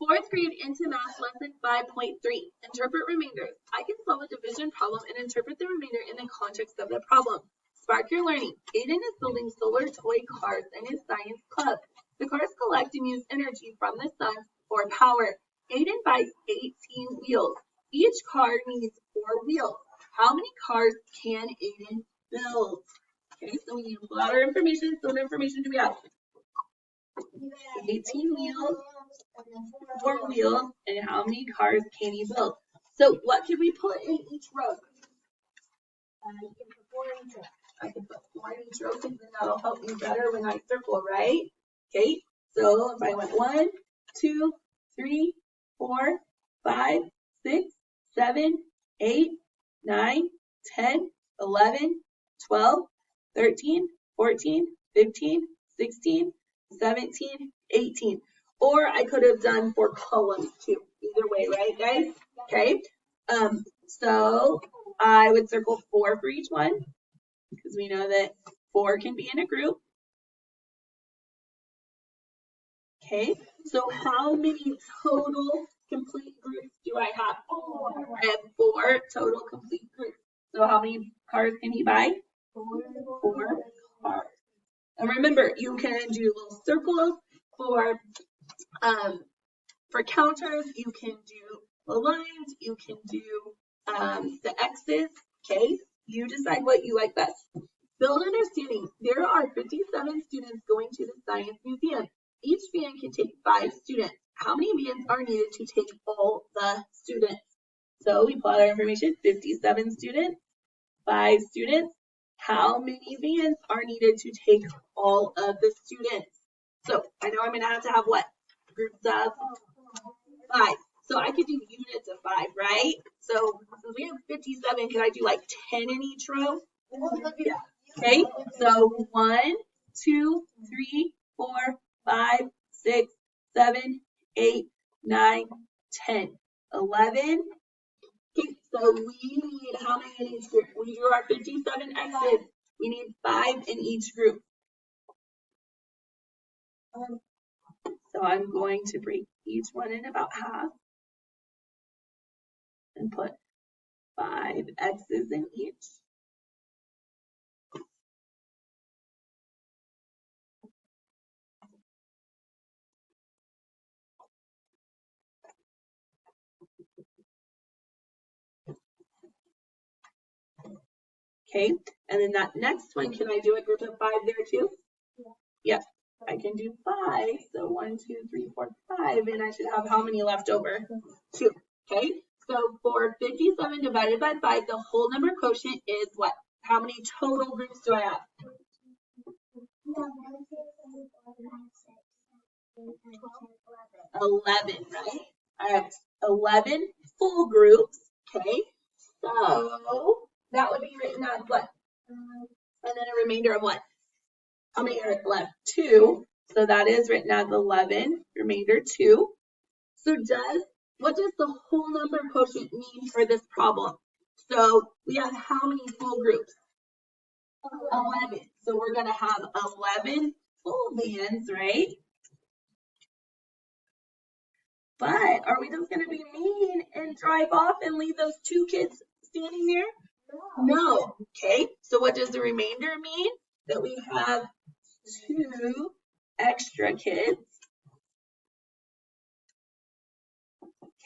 Fourth grade into math lesson 5.3. Interpret remainders. I can solve a division problem and interpret the remainder in the context of the problem. Spark your learning. Aiden is building solar toy cars in his science club. The cars collect and use energy from the sun for power. Aiden buys 18 wheels. Each car needs 4 wheels. How many cars can Aiden build? Okay, so we need a lot of information. So what information do we have? 18 wheels, 4 wheels, and how many cars can he build? So what can we put in each row? I can put 4 in each row because then that'll help me better when I circle, right? Okay, so if I went 1, 2, 3, 4, 5, 6, 7, 8, 9, 10, 11, 12, 13, 14, 15, 16, 17, 18. Or I could have done 4 columns too. Either way, right, guys? Okay. So I would circle 4 for each one because we know that 4 can be in a group. Okay. So how many total complete groups do I have? 4. I have 4 total complete groups. So how many cars can he buy? 4 cars. And remember, you can do little circles for counters. You can do the lines. You can do the X's. Okay, you decide what you like best. Build understanding. There are 57 students going to the Science Museum. Each van can take 5 students. How many vans are needed to take all the students? So we plot our information. 57 students, 5 students. How many vans are needed to take all of the students? So I know I'm going to have what? Groups of 5. So I could do units of 5, right? So since we have 57, can I do like 10 in each row? Yeah. Okay, so 1, 2, 3, 4, 5, 6, 7, 8, 9, 10, 11. Okay, so we need how many in each group? We drew our 57 X's. We need 5 in each group. So I'm going to break each one in about half and put 5 X's in each. Okay, and then that next one, can I do a group of 5 there too? Yes, I can do 5. So 1, 2, 3, 4, 5, and I should have how many left over? 2. Okay, so for 57 divided by 5, the whole number quotient is what? How many total groups do I have? 11, right? I have 11 full groups. Okay, so that would be written as what? And then a remainder of what? How many are left? 2. So that is written as 11, remainder 2. So what does the whole number quotient mean for this problem? So we have how many full groups? 11. So we're going to have 11 full vans, right? But are we just going to be mean and drive off and leave those 2 kids standing there? No. Okay. So what does the remainder mean? That we have 2 extra kids.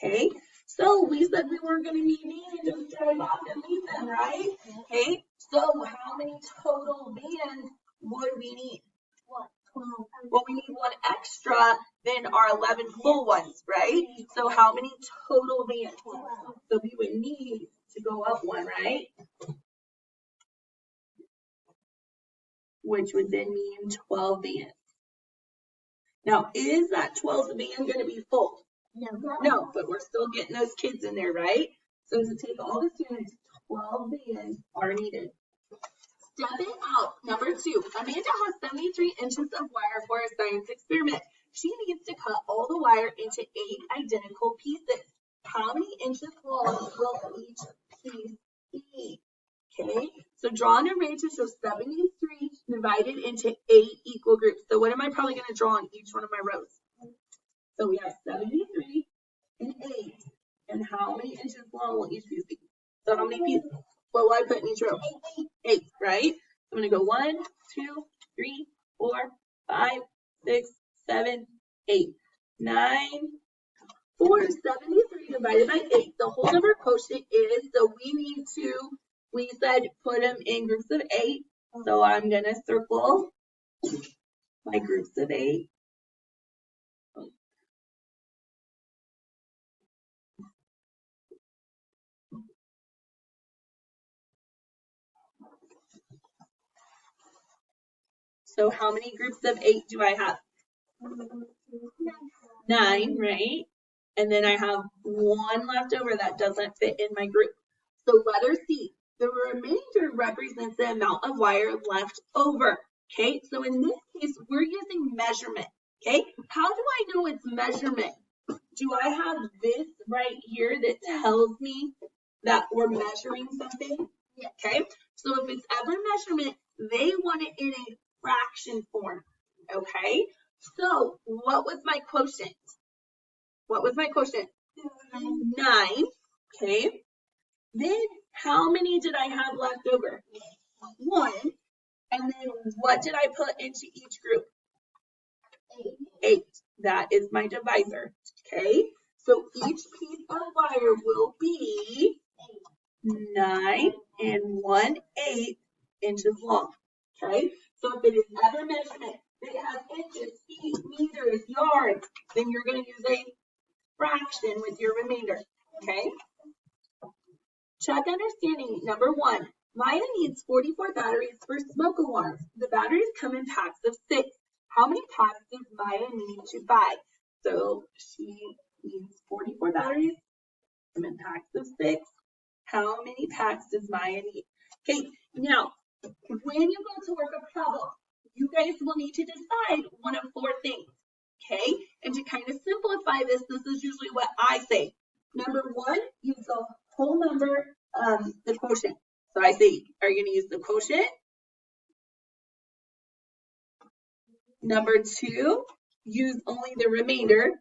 Okay. So we said we weren't going to be mean and just drive off and leave them, right? Okay. So how many total vans would we need? Well, we need 1 extra than our 11 full ones, right? So how many total vans? So we would need to go up 1, right? Which would then mean 12 vans. Now, is that 12th van going to be full? No, but we're still getting those kids in there, right? So to take all the students, 12 vans are needed. Step it out. Number 2, Amanda has 73 inches of wire for a science experiment. She needs to cut all the wire into 8 identical pieces. How many inches long will each piece be? Okay, so draw an array to show 73 divided into 8 equal groups. So what am I probably going to draw on each one of my rows? So we have 73 and 8. And how many inches long will each piece be? So how many pieces? What will I put in each row? 8, right? I'm going to go 1, 2, 3, 4, 5, 6, 7, 8, 9, 473 divided by 8. The whole number quotient is, so we said put them in groups of 8. So I'm going to circle my groups of 8. So how many groups of 8 do I have? 9, right? And then I have 1 left over that doesn't fit in my group. So letter C, the remainder represents the amount of wire left over. Okay, so in this case, we're using measurement. Okay, how do I know it's measurement? Do I have this right here that tells me that we're measuring something? Okay, so if it's ever measurement, they want it in a fraction form. Okay, so what was my quotient? What was my quotient? 9. Okay, then how many did I have left over? 1. And then what did I put into each group? 8. That is my divisor. Okay, so each piece of wire will be 9 and 1/8 inches long. Okay, so if it is ever measurement, it has inches, feet, meters, yards, then you're going to use a fraction with your remainder. Okay, check understanding number 1. Maya needs 44 batteries for smoke alarms. The batteries come in packs of 6. How many packs does Maya need to buy? So she needs 44 batteries, come in packs of 6. How many packs does Maya need? Okay, now, when you go to work a problem, you guys will need to decide one of 4 things. Okay, and to kind of simplify this, this is usually what I say. Number 1, use the whole number, the quotient. So I say, are you going to use the quotient? Number 2, use only the remainder.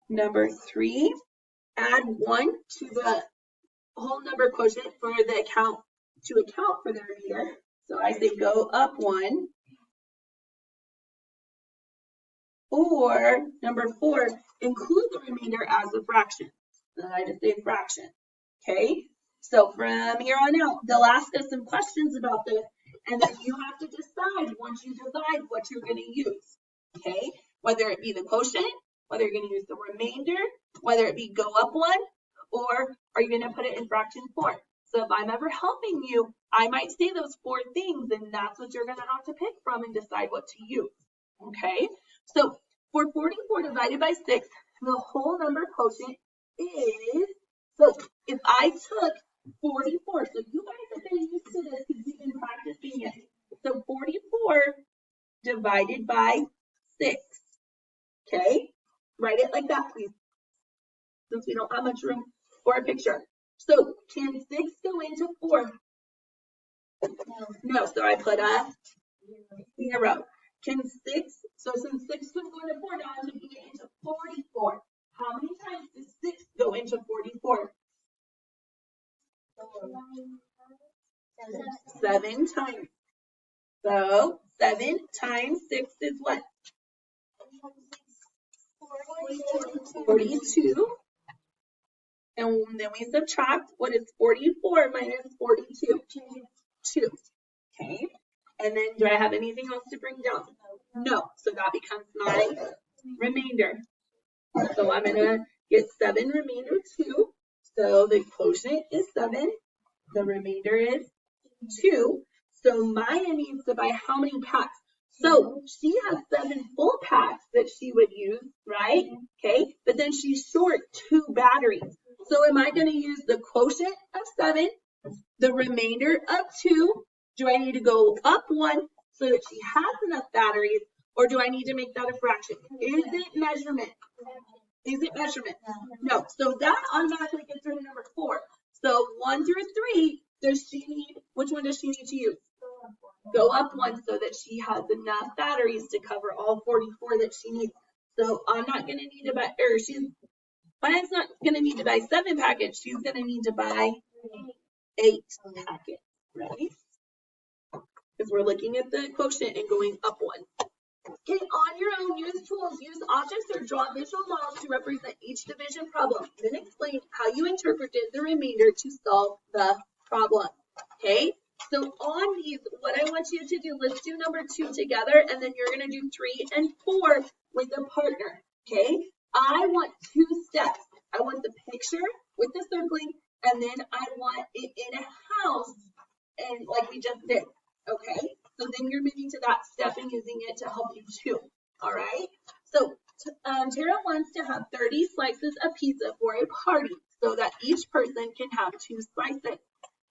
Number 3, add 1 to the whole number quotient for the account for the remainder. So I say go up 1. Or number 4, include the remainder as a fraction. Then I just say fraction. Okay, so from here on out, they'll ask us some questions about this, and then you have to decide once you divide what you're going to use. Okay, whether it be the quotient, whether you're going to use the remainder, whether it be go up 1, or are you going to put it in fraction form? So if I'm ever helping you, I might say those 4 things, and that's what you're going to have to pick from and decide what to use. Okay, so for 44 divided by 6, the whole number quotient is, so if I took 44, so you guys have been used to this because you've been practicing it. So 44 divided by 6. Okay, write it like that, please, since we don't have much room for a picture. So can 6 go into 4? No, so I put a 0. Can 6, so since 6 could go into 4, now I'm taking it into 44. How many times does 6 go into 44? 7 times. So 7 times 6 is what? 42. And then we subtract. What is 44 minus 42? 2. Okay. And then do I have anything else to bring down? No. So that becomes my remainder. So I'm going to get 7 remainder 2. So the quotient is 7. The remainder is 2. So Maya needs to buy how many packs? So she has 7 full packs that she would use, right? Okay. But then she's short 2 batteries. So am I going to use the quotient of 7, the remainder of 2? Do I need to go up 1 so that she has enough batteries, or do I need to make that a fraction? Is it measurement? Is it measurement? No. So that automatically gets her to number 4. So 1 through 3, does she need? Which one does she need to use? go up one so that she has enough batteries to cover all 44 that she needs. So I'm not going to need to buy, or Maya's not going to need to buy 7 packets. She's going to need to buy 8 packets, right? Because we're looking at the quotient and going up one. Okay, on your own, use tools, use objects or draw visual models to represent each division problem. Then explain how you interpreted the remainder to solve the problem. Okay, so on these, what I want you to do, let's do number 2 together, and then you're going to do 3 and 4 with a partner. Okay, I want 2 steps. I want the picture with the circling, and then I want it in a house, and like we just did. Okay, so then you're moving to that step and using it to help you too. All right, so Tara wants to have 30 slices of pizza for a party so that each person can have 2 slices.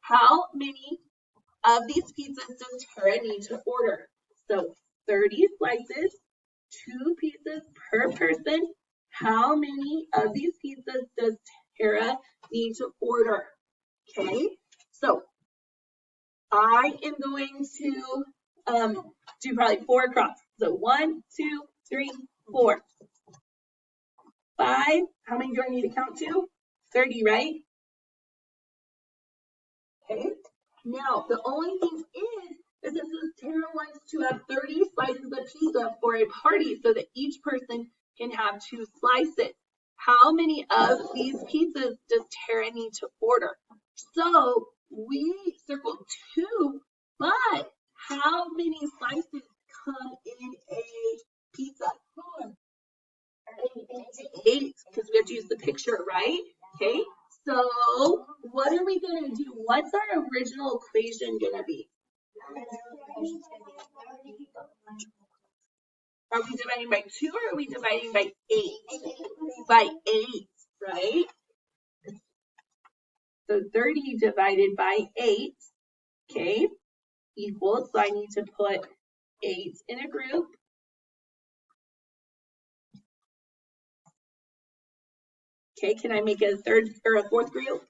How many of these pizzas does Tara need to order? So 30 slices, 2 pieces per person. How many of these pizzas does Tara need to order? Okay, so I am going to do probably 4 across. So 1, 2, 3, 4, 5. How many do I need to count to? 30, right? Okay. Now, the only thing is it says Tara wants to have 30 slices of pizza for a party so that each person can have 2 slices. How many of these pizzas does Tara need to order? So we circled 2, but how many slices come in a pizza? 8, because we have to use the picture, right? Okay, so what are we going to do? What's our original equation going to be? Are we dividing by 2 or are we dividing by 8? By 8, right? So 30 divided by 8, okay, equals, so I need to put 8 in a group. Okay, can I make a 3rd or a 4th group?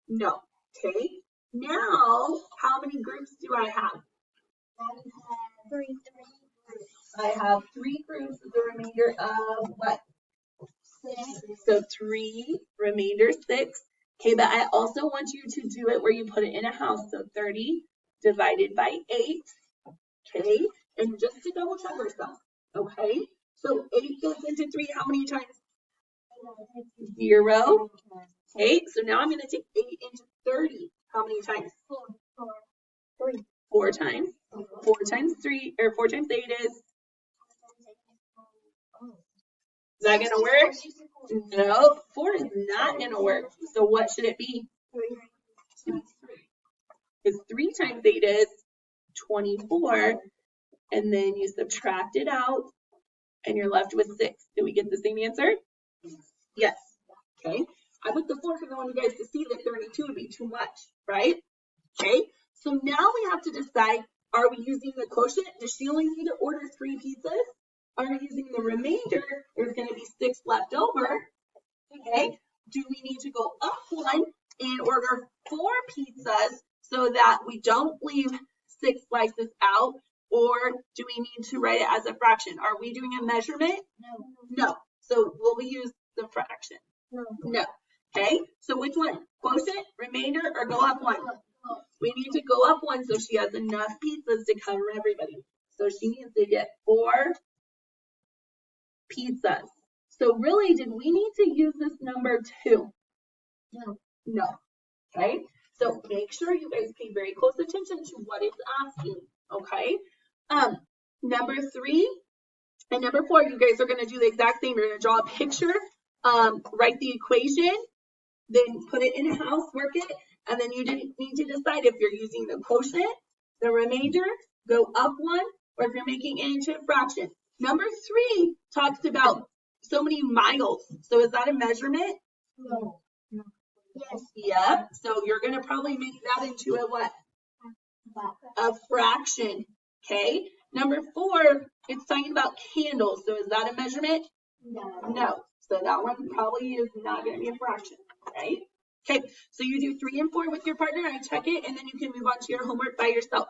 No. Okay, now how many groups do I have? I have 3 groups of the remainder of what? 6. So 3, remainder 6. Okay, but I also want you to do it where you put it in a house. So 30 divided by 8. Okay, and just to double check ourselves. Okay, so 8 goes into 3 how many times? 0. Okay, so now I'm going to take 8 into 30. How many times? 4 times. 4 times 3, or 4 times 8 is? Is that going to work? No, 4 is not going to work. So what should it be? 3. Because 3 times 8 is 24. And then you subtract it out, and you're left with 6. Did we get the same answer? Yes. Okay. I put the 4 because I want you guys to see that 32 would be too much, right? Okay. So now we have to decide, are we using the quotient? Does she only need to order 3 pizzas? Are we using the remainder? There's going to be 6 left over. Okay. Do we need to go up 1 and order 4 pizzas so that we don't leave 6 slices out? Or do we need to write it as a fraction? Are we doing a measurement? No. So will we use the fraction? No. Okay. So which one? Quotient, remainder, or go up 1? We need to go up 1 so she has enough pizzas to cover everybody. So she needs to get 4 pizzas. So really, did we need to use this number 2? No. Okay. So make sure you guys pay very close attention to what it's asking. Okay. Number 3 and number 4, you guys are going to do the exact same. You're going to draw a picture, write the equation, then put it in a house, work it, and then you need to decide if you're using the quotient, the remainder, go up 1, or if you're making it into a fraction. Number 3 talks about so many miles. So is that a measurement? No. Yes. Yeah. So you're going to probably make that into a what? A fraction. Okay. Number 4, it's talking about candles. So is that a measurement? No. So that one probably is not going to be a fraction, right? Okay. So you do 3 and 4 with your partner. I check it, and then you can move on to your homework by yourself.